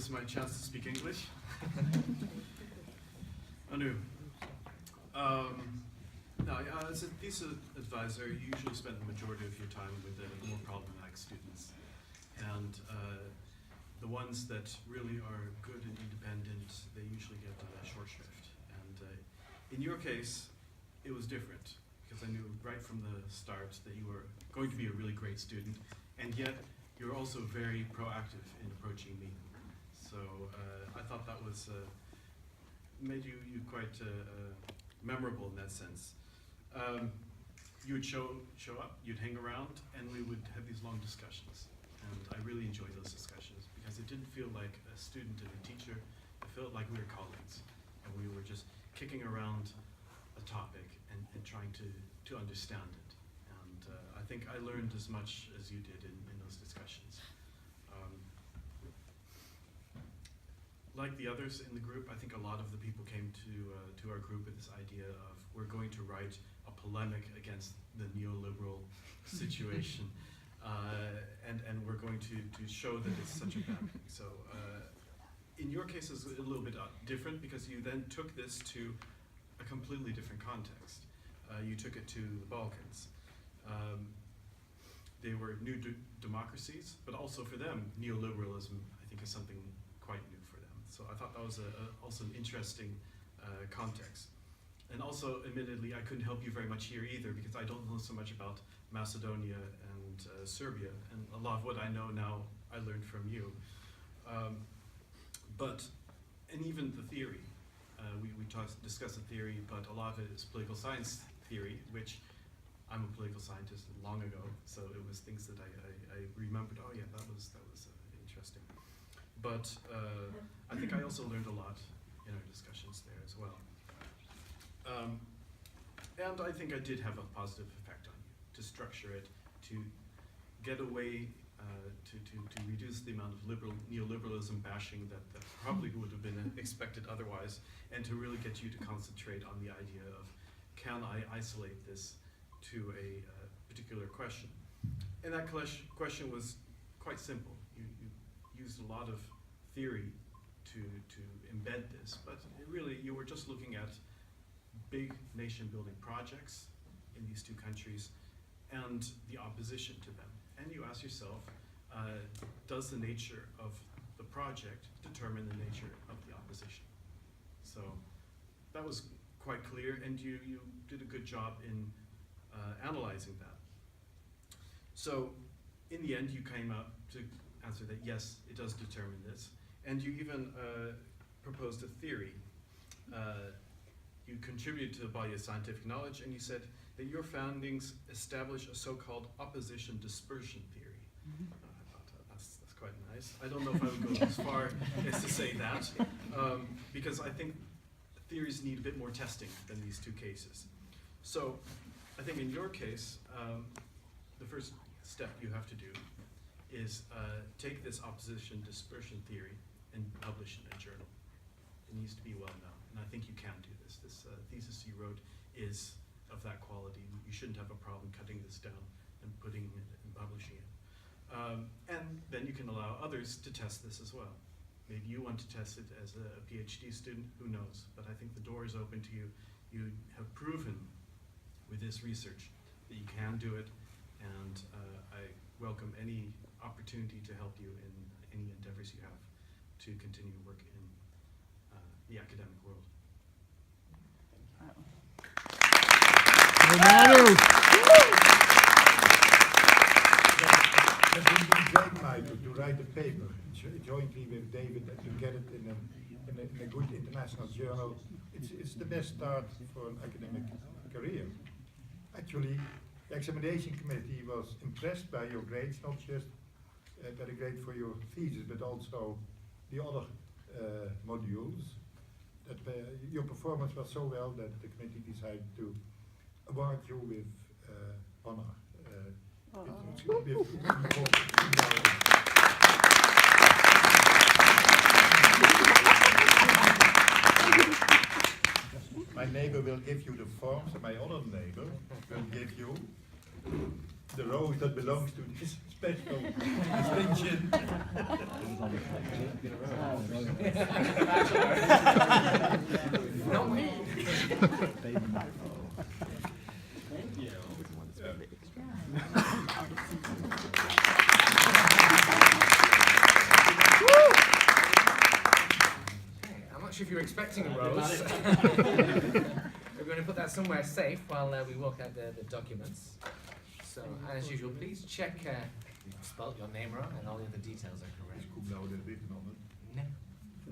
is my chance to speak English. Manu. Now, as a thesis advisor, you usually spend the majority of your time with the more problematic students. And the ones that really are good and independent, they usually get short shrift. And in your case, it was different, because I knew right from the start that you were going to be a really great student, and yet you're also very proactive in approaching me. So I thought that was made you quite memorable in that sense. You would show up, you'd hang around, and we would have these long discussions. And I really enjoyed those discussions because it didn't feel like a student and a teacher. It felt like we were colleagues, and we were just kicking around a topic and trying to understand it. And I think I learned as much as you did in those discussions. Like the others in the group, I think a lot of the people came to our group with this idea of we're going to write a polemic against the neoliberal situation, and we're going to show that it's such a bad thing. So in your case, it's a little bit different because you then took this to a completely different context. You took it to the Balkans. They were new democracies, but also for them, neoliberalism, I think, is something quite new for them. So I thought that was also an interesting context. And also, admittedly, I couldn't help you very much here either because I don't know so much about Macedonia and Serbia, and a lot of what I know now I learned from you. And even the theory, we discussed the theory, but a lot of it is political science theory, which I'm a political scientist long ago, so it was things that I remembered. Oh yeah, that was interesting. But I think I also learned a lot in our discussions there as well. And I think I did have a positive effect on you, to structure it, to get away, to reduce the amount of neoliberalism bashing that probably would have been expected otherwise, and to really get you to concentrate on the idea of, can I isolate this to a particular question? And that question was quite simple. You used a lot of theory to embed this, but really you were just looking at big nation-building projects in these two countries and the opposition to them. And you ask yourself, does the nature of the project determine the nature of the opposition? So that was quite clear, and you did a good job in analyzing that. So in the end, you came out to answer that yes, it does determine this, and you even proposed a theory. You contributed to the body of scientific knowledge, and you said that your findings establish a so-called opposition dispersion theory. I thought that's quite nice. I don't know if I would go as far as to say that, because I think theories need a bit more testing than these two cases. So I think in your case, the first step you have to do is take this opposition dispersion theory and publish in a journal. It needs to be well known, and I think you can do this. This thesis you wrote is of that quality. You shouldn't have a problem cutting this down and putting it and publishing it. And then you can allow others to test this as well. Maybe you want to test it as a PhD student, who knows? But I think the door is open to you. You have proven with this research that you can do it, and I welcome any opportunity to help you in any endeavors you have to continue work in the academic world. Manu! It would be great, Michael, to write a paper jointly with David and to get it in a good international journal. It's the best start for an academic career. Actually, the examination committee was impressed by your grades, not just by the grade for your thesis, but also the other modules. That your performance was so well that the committee decided to award you with honor. My neighbor will give you the forms, and my other neighbor will give you the rose that belongs to this special distinction. Not me. I'm not sure if you're expecting a rose. We're going to put that somewhere safe while we work out the documents. So, as usual, please check you've spelled your name wrong and all the other details are correct. No.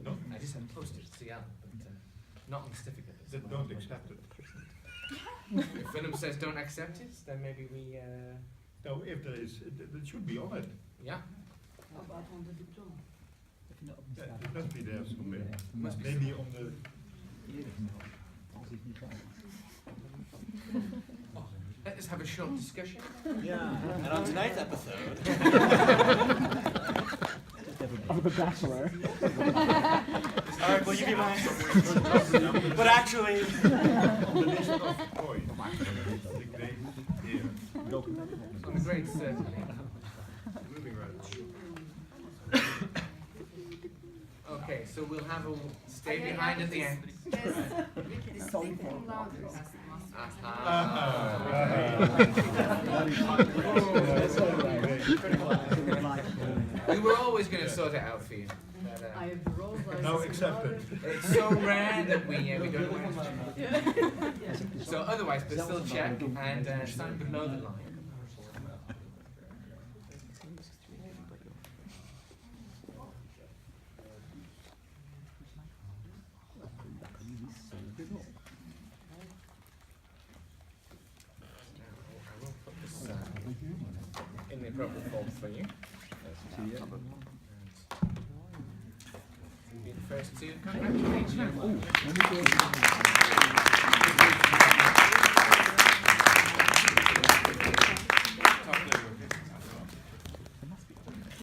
No? I just have posted CL, but not on the certificate. That don't accept it. If Willem says don't accept it, then maybe we... No, if there is, it should be on it. yeah? How about on the diploma? Yeah, it must be there somewhere. Must be Maybe on the. Let us have a short discussion. Yeah, and on tonight's episode. Of the Bachelor. Alright, will you be my... But actually... On the list of points. The grade here. On the grades, certainly. Moving right. Okay, so we'll have a stay behind at the end. We were always going to sort it out for you. But, I have the rose. No, accepted. it's so rare that we don't know where to choose. So otherwise, but still check and sign below the line. I will put this in the appropriate folder for you. Be the first to congratulate you.